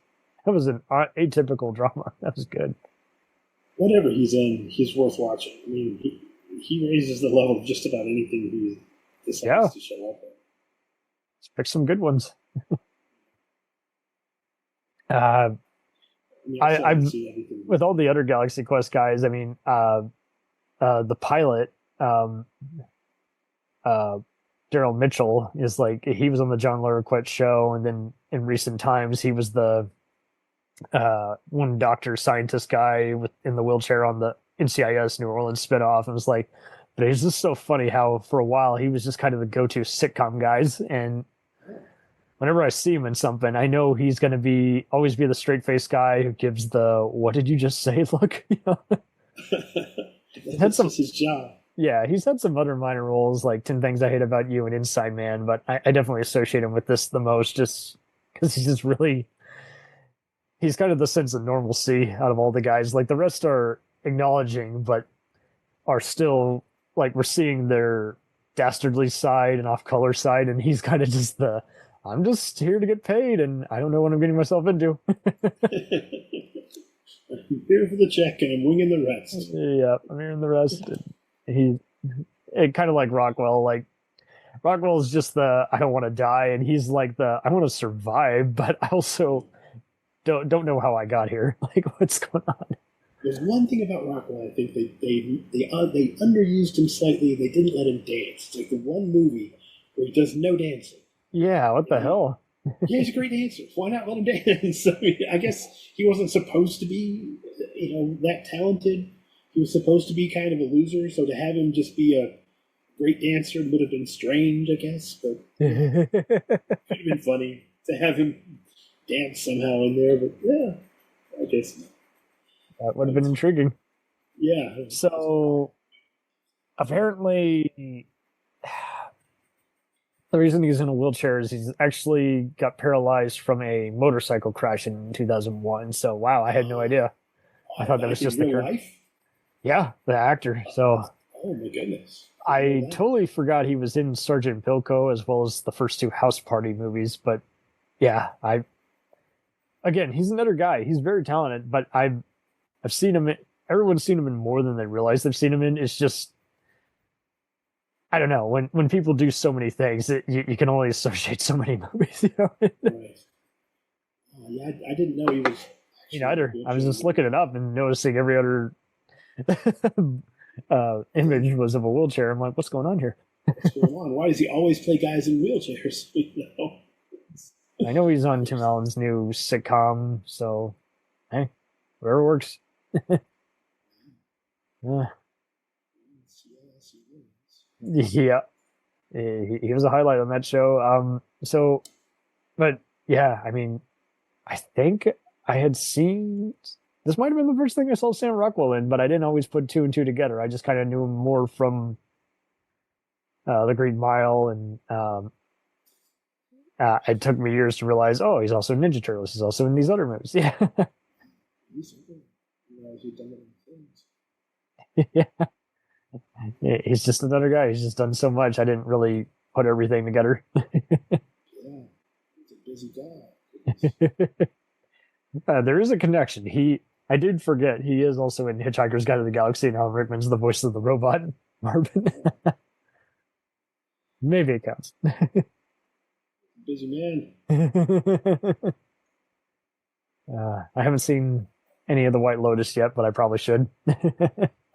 an atypical drama. That was good. Whatever he's in, he's worth watching. I mean, he raises the level of just about anything he decides to show up in. Let's pick some good ones. I with all the other Galaxy Quest guys, I mean, the pilot, Daryl Mitchell, is like, he was on the John Larroquette show, and then in recent times he was the one doctor scientist guy in the wheelchair on the NCIS New Orleans spinoff. And it was like, but it's just so funny how for a while he was just kind of the go-to sitcom guys, and whenever I see him in something, I know he's going to always be the straight-faced guy who gives the "what did you just say" look. You know? That's his job. Yeah, he's had some other minor roles like 10 Things I Hate About You and Inside Man, but I definitely associate him with this the most, just because he's kind of the sense of normalcy out of all the guys. Like, the rest are acknowledging, but are still, like, we're seeing their dastardly side and off-color side, and he's kind of just I'm just here to get paid, and I don't know what I'm getting myself into. I'm here for the check, and I'm winging the rest. Yeah, I'm here in the rest. It kind of like Rockwell. Like, Rockwell is just I don't want to die, and he's like I want to survive, but I also don't know how I got here. Like, what's going on? There's one thing about Rockwell. I think they underused him slightly. They didn't let him dance. It's like the one movie where he does no dancing. Yeah, what the hell? Yeah, he's a great dancer. Why not let him dance? I mean, I guess he wasn't supposed to be, that talented. He was supposed to be kind of a loser, so to have him just be a great dancer would have been strange, I guess. But it could have been funny to have him dance somehow in there. But yeah, I guess that would have been intriguing. Yeah. So apparently, the reason he's in a wheelchair is he's actually got paralyzed from a motorcycle crash in 2001. So, wow, I had no idea. I thought that was just real life. Yeah, the actor. So, oh my goodness, I totally forgot he was in Sergeant Bilko as well as the first two House Party movies. But yeah, again, he's another guy. He's very talented, but I've seen him. Everyone's seen him in more than they realize they've seen him in. It's just, I don't know, when people do so many things, you can only associate so many movies. Right. Yeah, I didn't know he was. Me neither. I was just looking it up and noticing every other image was of a wheelchair. I'm like, what's going on here? What's going on? Why does he always play guys in wheelchairs? I know he's on Tim Allen's new sitcom, so hey, whatever works. Yeah, he was a highlight on that show. But yeah, I mean, I think I had seen, this might have been the first thing I saw Sam Rockwell in, but I didn't always put two and two together. I just kind of knew him more from The Green Mile, and it took me years to realize, oh, he's also in Ninja Turtles. He's also in these other movies. Yeah. Yeah. He's just another guy. He's just done so much. I didn't really put everything together. Yeah, he's a busy guy. There is a connection. I did forget, he is also in Hitchhiker's Guide to the Galaxy, and Alan Rickman's the voice of the robot, Marvin. Maybe it counts. Busy man. I haven't seen any of the White Lotus yet, but I probably should.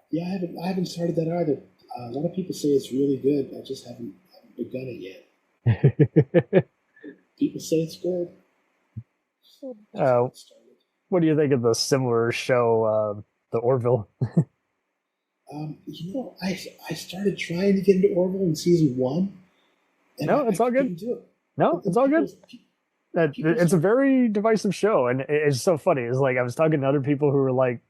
Yeah, I haven't started that either. A lot of people say it's really good. I just haven't begun it yet. People say it's good. What do you think of the similar show, The Orville? I started trying to get into Orville in season 1. No, it's all good. No, it's all good. It's a very divisive show, and it's so funny. It's like I was talking to other people who were like,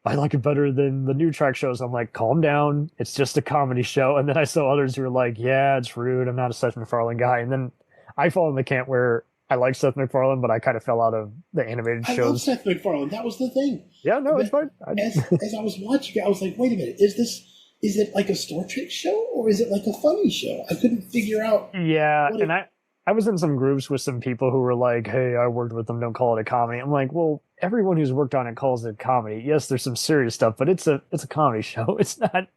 I like it better than the new track shows. I'm like, calm down. It's just a comedy show. And then I saw others who were like, yeah, it's rude. I'm not a Seth MacFarlane guy. And then I fall in the camp where I like Seth MacFarlane, but I kind of fell out of the animated shows. I love Seth MacFarlane. That was the thing. Yeah, no, it's fine. As I was watching it, I was like, wait a minute. Is it like a Star Trek show or is it like a funny show? I couldn't figure out. Yeah, and I was in some groups with some people who were like, hey, I worked with them, don't call it a comedy. I'm like, well, everyone who's worked on it calls it comedy. Yes, there's some serious stuff, but it's a comedy show. It's not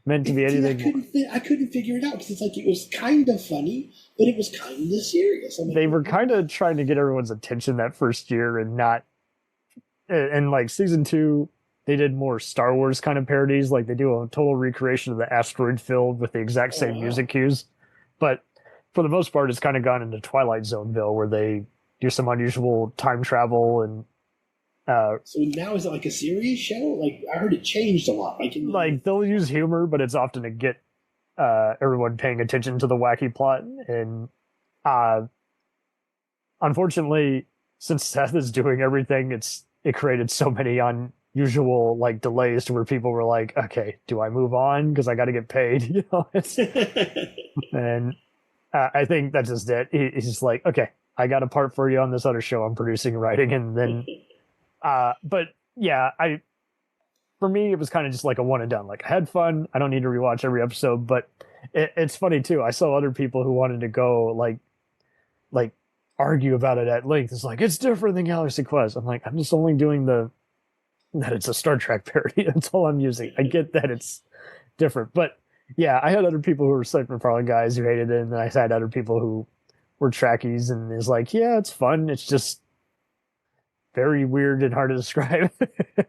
meant to be anything. I couldn't figure it out because it's like it was kind of funny, but it was kind of serious. They were kind of trying to get everyone's attention that first year and not. And like season 2, they did more Star Wars kind of parodies. Like they do a total recreation of the asteroid field with the exact same music cues. But for the most part, it's kind of gone into Twilight Zoneville where they do some unusual time travel and. So now is it like a serious show? Like I heard it changed a lot. Like they'll use humor, but it's often to get everyone paying attention to the wacky plot. And unfortunately, since Seth is doing everything, it created so many unusual like delays to where people were like, "Okay, do I move on because I got to get paid?" You know. And I think that's just it. He's just like, "Okay, I got a part for you on this other show I'm producing and writing," and then. But yeah, for me, it was kind of just like a one and done. Like I had fun. I don't need to rewatch every episode, but it's funny too. I saw other people who wanted to go like argue about it at length. It's like, it's different than Galaxy Quest. I'm like, I'm just only doing that it's a Star Trek parody. That's all I'm using. I get that it's different, but yeah, I had other people who were Seth MacFarlane guys who hated it. And then I had other people who were Trekkies and is like, yeah, it's fun. It's just, very weird and hard to describe.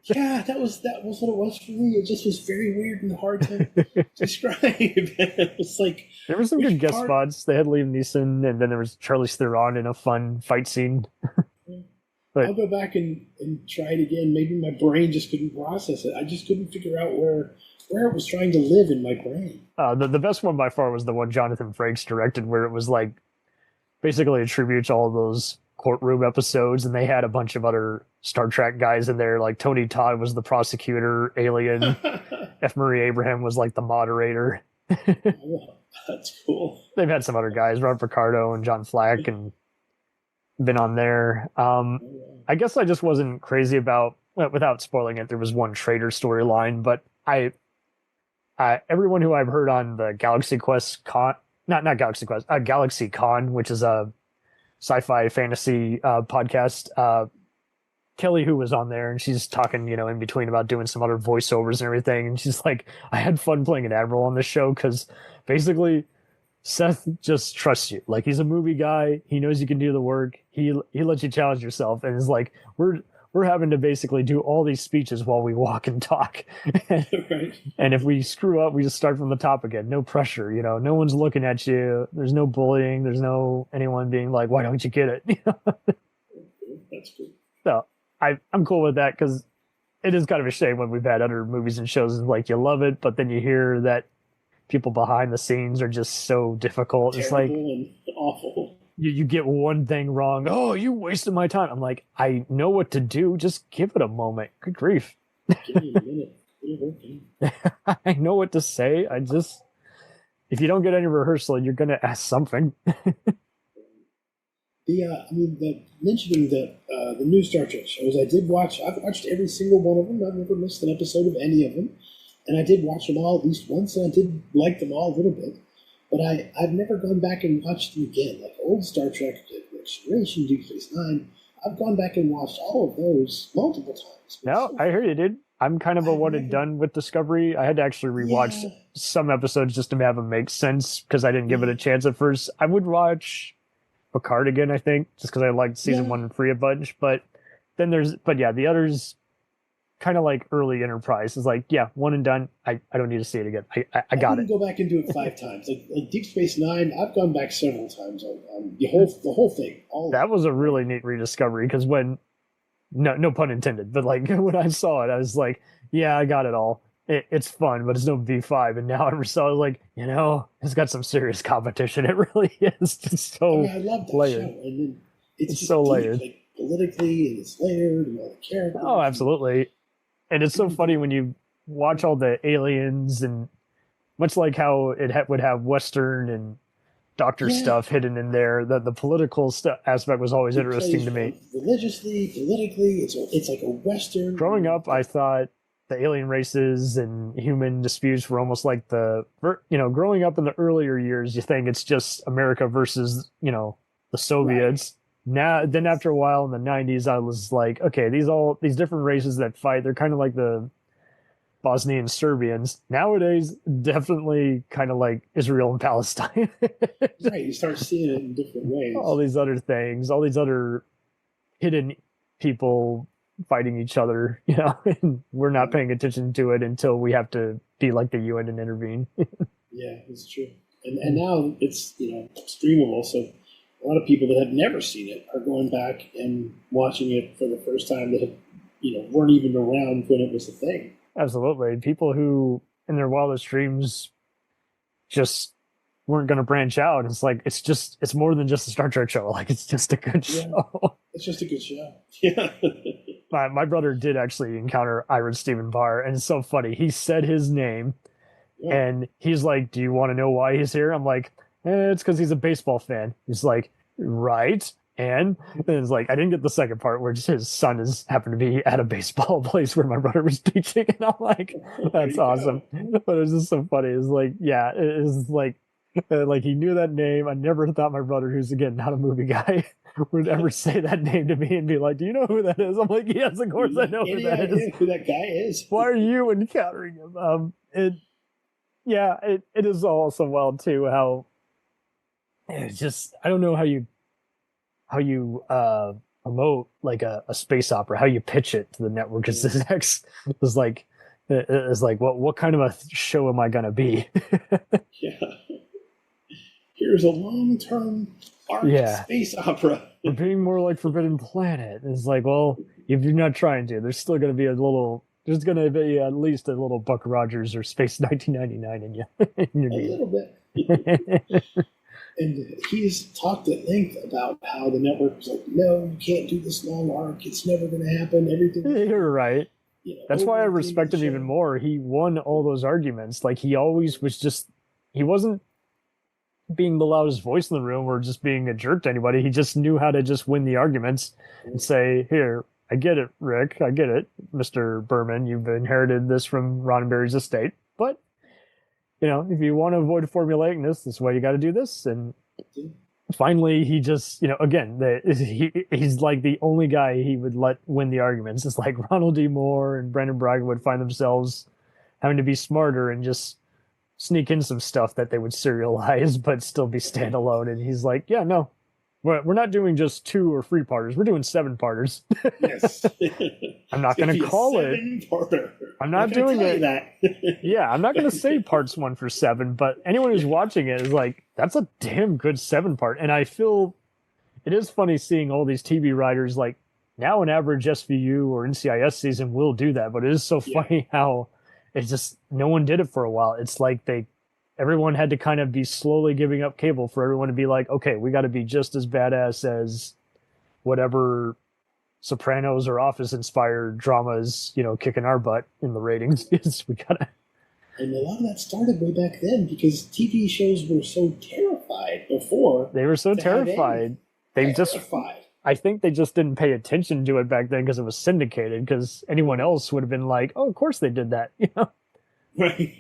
Yeah, that was what it was for me. It just was very weird and hard to describe. It was like there were some good guest spots. They had Liam Neeson, and then there was Charlize Theron in a fun fight scene. But I'll go back and try it again. Maybe my brain just couldn't process it. I just couldn't figure out where it was trying to live in my brain. The best one by far was the one Jonathan Frakes directed, where it was like basically a tribute to all those courtroom episodes, and they had a bunch of other Star Trek guys in there. Like Tony Todd was the prosecutor, Alien. F. Murray Abraham was like the moderator. Oh, that's cool. They've had some other guys, Ron Picardo and John Flack, and been on there. I guess I just wasn't crazy about, without spoiling it, there was one traitor storyline, but everyone who I've heard on the Galaxy Quest Con, not Galaxy Quest, Galaxy Con, which is a sci-fi fantasy podcast, Kelly, who was on there, and she's talking, in between about doing some other voiceovers and everything, and she's like, I had fun playing an admiral on this show because basically Seth just trusts you. Like, he's a movie guy, he knows you can do the work, he lets you challenge yourself, and it's like we're having to basically do all these speeches while we walk and talk. Right. And if we screw up, we just start from the top again. No pressure, no one's looking at you. There's no bullying. There's no anyone being like, why don't you get it? That's good. So I'm cool with that because it is kind of a shame when we've had other movies and shows like you love it, but then you hear that people behind the scenes are just so difficult. Terrible, it's like and awful. You get one thing wrong. Oh, you wasted my time. I'm like, I know what to do. Just give it a moment. Good grief. Give me a minute. I know what to say. If you don't get any rehearsal, you're going to ask something. Mentioning the new Star Trek shows, I've watched every single one of them. I've never missed an episode of any of them. And I did watch them all at least once, and I did like them all a little bit. But I've never gone back and watched them again. Like old Star Trek, Next Generation, Deep Space Nine, I've gone back and watched all of those multiple times. No, I hear you, dude. I'm kind of a one and done with Discovery. I had to actually rewatch some episodes just to have them make sense because I didn't give it a chance at first. I would watch Picard again, I think, just because I liked season 1 and 3 a bunch. But then the others, kind of like early Enterprise, is like, yeah, one and done. I don't need to see it again. I got it. Go back and do it 5 times. Like Deep Space Nine, I've gone back several times on the whole thing. That was a really neat rediscovery because when. No pun intended, but like when I saw it, I was like, yeah, I got it all. It's fun, but it's no V5. And now I saw it, like, it's got some serious competition. It really is. It's so I love that layered. show. And then it's so deep, layered. like, politically, and it's layered, and all the characters. Oh, absolutely. And it's so funny when you watch all the aliens, and much like how it would have Western and Doctor stuff hidden in there. The political aspect was always interesting to me. Religiously, politically, it's like a Western. Growing up, I thought the alien races and human disputes were almost like growing up in the earlier years, you think it's just America versus, the Soviets. Right. Then after a while in the 90s, I was like, okay, these different races that fight, they're kind of like the Bosnian Serbians. Nowadays, definitely kind of like Israel and Palestine. Right, you start seeing it in different ways. All these other things, all these other hidden people fighting each other, and we're not paying attention to it until we have to be like the UN and intervene. Yeah, it's true. And now it's, streamable, so a lot of people that have never seen it are going back and watching it for the first time that have, weren't even around when it was a thing. Absolutely. People who, in their wildest dreams, just weren't going to branch out. It's like, it's more than just a Star Trek show. Like, it's just a good show. It's just a good show. Yeah. My brother did actually encounter Iron Stephen Barr, and it's so funny. He said his name, and he's like, do you want to know why he's here? I'm like, it's because he's a baseball fan. He's like, right. And it's like, I didn't get the second part where just his son happened to be at a baseball place where my brother was teaching. And I'm like, that's awesome. But it's just so funny. It's like, yeah, it's like he knew that name. I never thought my brother, who's again, not a movie guy, would ever say that name to me and be like, do you know who that is? I'm like, yes, of course I know who that is. Who that guy is. Why are you encountering him? It is also wild too, how it's just, I don't know how you promote like a space opera, how you pitch it to the network. Is like what kind of a show am I gonna be? Yeah, here's a long-term arc space opera. We're being more like Forbidden Planet. It's like, well, if you're not trying to, there's still gonna be there's gonna be at least a little Buck Rogers or Space 1999 in you. In your a little bit. And he's talked at length about how the network was like, no, you can't do this long arc. It's never going to happen. Everything. You're right. That's why I respect him even more. He won all those arguments. Like, he always was he wasn't being the loudest voice in the room or just being a jerk to anybody. He just knew how to just win the arguments and say, here, I get it, Rick. I get it, Mr. Berman. You've inherited this from Roddenberry's estate. But if you want to avoid formulaicness, this is why you got to do this. And finally, he just, again, he's like the only guy he would let win the arguments. It's like Ronald D. Moore and Brandon Braga would find themselves having to be smarter and just sneak in some stuff that they would serialize, but still be standalone. And he's like, yeah, no, we're not doing just 2 or 3 parters. We're doing 7 parters. Yes. I'm not going to call it. I'm not doing it. That. Yeah, I'm not going to say parts 1 for 7, but anyone who's watching it is like, that's a damn good 7-part. And I feel it is funny seeing all these TV writers, like, now an average SVU or NCIS season will do that, but it is so funny how it's just, no one did it for a while. It's like everyone had to kind of be slowly giving up cable for everyone to be like, okay, we got to be just as badass as whatever Sopranos or Office inspired dramas, kicking our butt in the ratings. We gotta. And a lot of that started way back then because TV shows were so terrified before. They were so terrified. I think they just didn't pay attention to it back then because it was syndicated, because anyone else would have been like, oh, of course they did that. Right.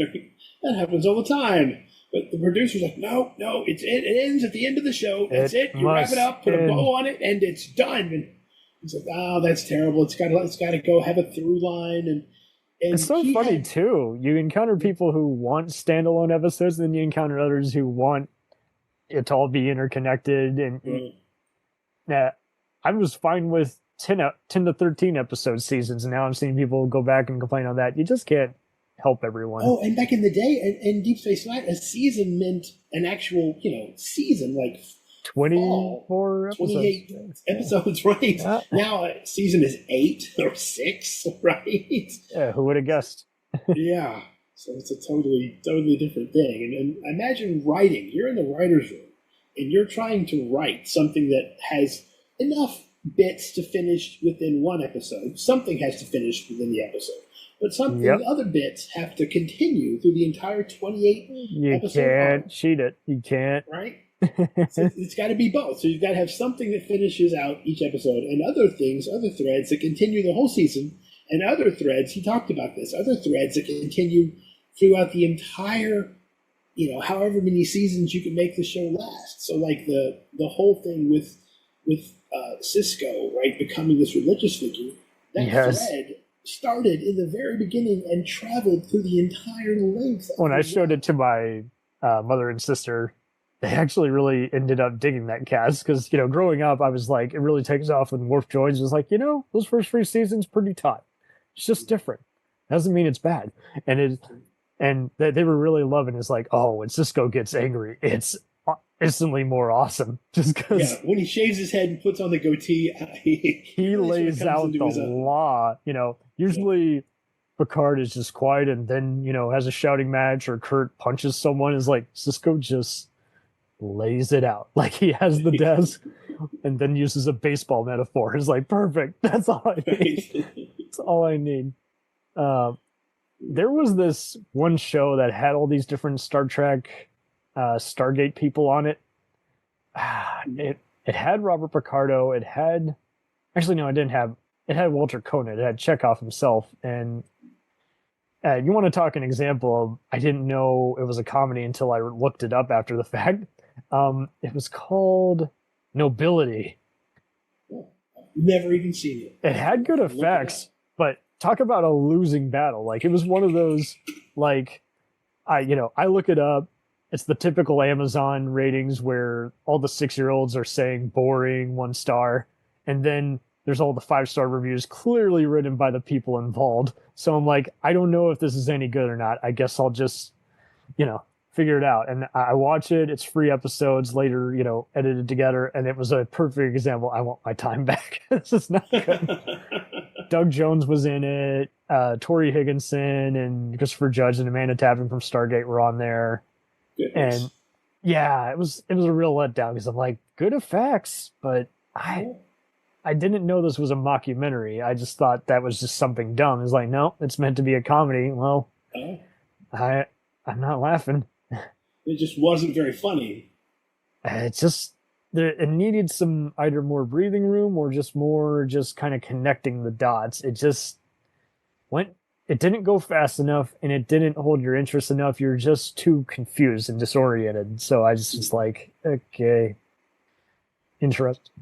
That happens all the time. But the producer's like, no, it ends at the end of the show. That's it. You wrap it up, put a bow on it, and it's done. And It's like, oh, that's terrible. It's got to go have a through line, and it's so funny too. You encounter people who want standalone episodes, and then you encounter others who want it to all be interconnected. And I was fine with 10 to 13 episode seasons, and now I'm seeing people go back and complain on that. You just can't help everyone. Oh, and back in the day, in Deep Space Nine, a season meant an actual, season, like 24 episodes. 28 episodes, right? Yeah. Now a season is 8 or 6, right? Yeah, who would have guessed? Yeah. So it's a totally different thing. And imagine writing. You're in the writer's room, and you're trying to write something that has enough bits to finish within one episode. Something has to finish within the episode. But the other bits have to continue through the entire 28 You episode can't arc. cheat it. You can't. Right? So it's got to be both. So you've got to have something that finishes out each episode, and other threads that continue the whole season, and other threads, he talked about this, other threads that continue throughout the entire, however many seasons you can make the show last. So like the whole thing with Cisco, right, becoming this religious figure, that thread started in the very beginning and traveled through the entire length. When I showed it to my mother and sister, they actually really ended up digging that cast because, growing up, I was like, it really takes off when Worf joins. It was like, those first 3 seasons pretty taut. It's just different. Doesn't mean it's bad. And they were really loving it. It's like, oh, when Cisco gets angry, it's instantly more awesome. Just because when he shaves his head and puts on the goatee, he lays out the law. Usually Picard is just quiet and then, has a shouting match, or Kirk punches someone. Is like Cisco just lays it out. Like he has the desk and then uses a baseball metaphor. It's like, perfect. That's all I need. That's all I need. There was this one show that had all these different Star Trek, Stargate people on it. It had Robert Picardo. It had, actually no, it didn't have. It had Walter Koenig. It had Chekhov himself. And you want to talk an example of, I didn't know it was a comedy until I looked it up after the fact. It was called Nobility. Never even seen it. It had good effects, but talk about a losing battle. Like, it was one of those, like, I look it up. It's the typical Amazon ratings where all the 6-year-olds are saying boring, 1 star. And then there's all the 5-star reviews clearly written by the people involved. So I'm like, I don't know if this is any good or not. I guess I'll just, figure it out. And I watch it. It's 3 episodes later, edited together. And it was a perfect example. I want my time back. This is not good. Doug Jones was in it. Tori Higginson and Christopher Judge and Amanda Tapping from Stargate were on there. Goodness. And yeah, it was a real letdown because I'm like, good effects, but I didn't know this was a mockumentary. I just thought that was just something dumb. It's like, no, it's meant to be a comedy. Well, I'm not laughing. It just wasn't very funny. It's just, it needed some either more breathing room or just more just kind of connecting the dots. It just it didn't go fast enough and it didn't hold your interest enough. You're just too confused and disoriented. So I just was like, okay, interesting.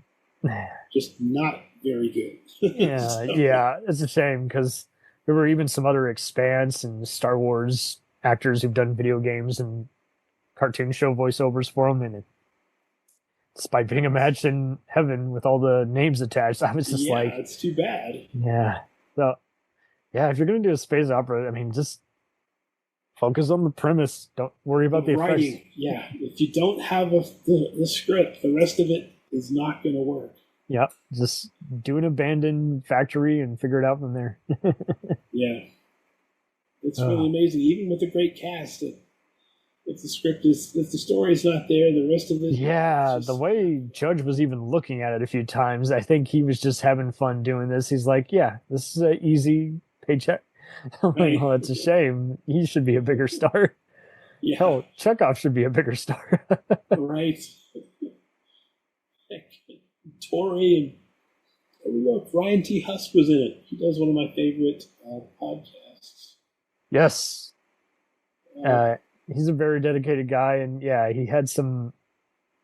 Just not very good. Yeah, it's a shame because there were even some other Expanse and Star Wars actors who've done video games and cartoon show voiceovers for them, and despite being a match in heaven with all the names attached, I was just like, it's too bad. Yeah. So, yeah, if you're going to do a space opera, I mean, just focus on the premise. Don't worry about the writing. effects. Yeah, if you don't have the script, the rest of it is not going to work. Yeah, just do an abandoned factory and figure it out from there. Yeah. It's really amazing, even with a great cast. If the story is not there, the rest of it. Yeah, the way Judge was even looking at it a few times, I think he was just having fun doing this. He's like, yeah, this is an easy paycheck. I'm like, well, it's a shame. He should be a bigger star. Yeah. Hell, Chekhov should be a bigger star. Right. Tori and look, Ryan T. Husk was in it. He does one of my favorite podcasts. Yes. He's a very dedicated guy, and yeah, he had some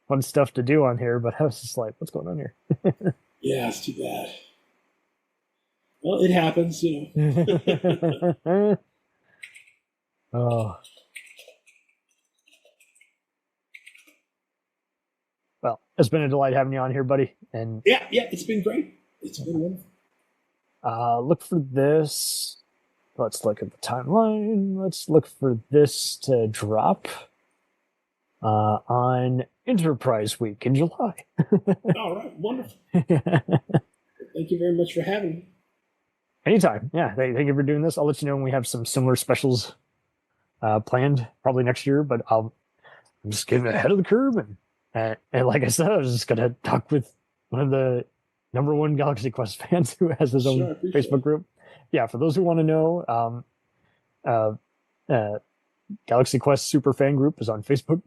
fun stuff to do on here, but I was just like, what's going on here? Yeah, it's too bad. Well, it happens, you know. Oh. Well, it's been a delight having you on here, buddy. And Yeah, it's been great. It's been wonderful. look for this. Let's look at the timeline. Let's look for this to drop on Enterprise Week in July. All right, wonderful. Thank you very much for having me. Anytime. Yeah, thank you for doing this. I'll let you know when we have some similar specials planned, probably next year. But I'm just getting ahead of the curve, and like I said, I was just gonna talk with one of the #1 Galaxy Quest fans who has his own Facebook group. Yeah, for those who want to know, Galaxy Quest Superfan group is on Facebook.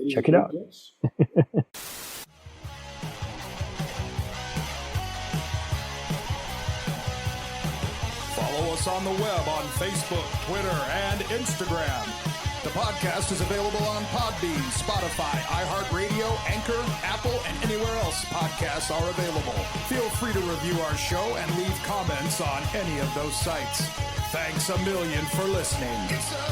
Check it out. Follow us on the web on Facebook, Twitter, and Instagram. The podcast is available on Podbean, Spotify, iHeartRadio, Anchor, Apple, and anywhere else podcasts are available. Feel free to review our show and leave comments on any of those sites. Thanks a million for listening. It's a